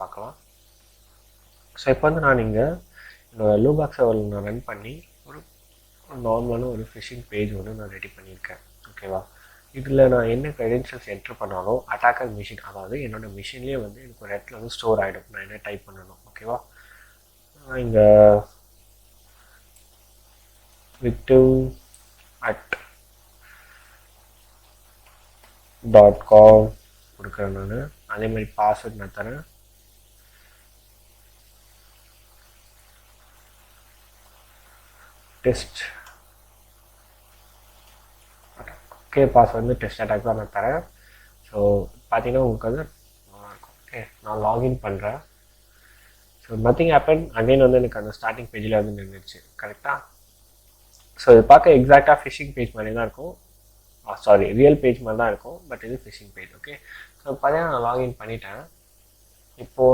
பார்க்கலாம். ஸோ இப்போ வந்து நான் இங்கே என்னோடய லூபாக் சர்வரில் நான் ரன் பண்ணி ஒரு நார்மலான ஒரு ஃபிஷிங் பேஜ் ஒன்று நான் ரெடி பண்ணியிருக்கேன். ஓகேவா? இதில் நான் என்ன க்ரெடென்ஷியல்ஸ் என்ட்ரு பண்ணாலும் அட்டாக்கர் மிஷின், அதாவது என்னோடய மிஷின்லேயே வந்து எனக்கு ஒரு இடத்துல வந்து ஸ்டோர் ஆகிடும். நான் என்ன டைப் பண்ணணும். ஓகேவா? இங்கே victim@.com கொடுக்குறேன் நான். அதே மாதிரி பாஸ்வேர்ட் நான் தரேன். டெஸ்ட் ஓகே, பாஸ்வேர்ட் வந்து டெஸ்ட் அட்டாக் தான் நான் தரேன். ஸோ பார்த்தீங்கன்னா உங்களுக்கு வந்து நல்லாயிருக்கும். ஓகே, நான் லாகின் பண்ணுறேன். So nothing happen. அகைன் வந்து எனக்கு அந்த ஸ்டார்டிங் பேஜில் வந்து நின்றுச்சு. கரெக்டாக? ஸோ இது பார்க்க எக்ஸாக்டாக ஃபிஷிங் பேஜ் மாதிரி தான் இருக்கும். சாரி, ரியல் பேஜ் மாதிரி தான் இருக்கும். பட் இது ஃபிஷிங் பேஜ். ஓகே, ஸோ பார்த்தீங்கன்னா நான் லாகின் பண்ணிட்டேன். இப்போது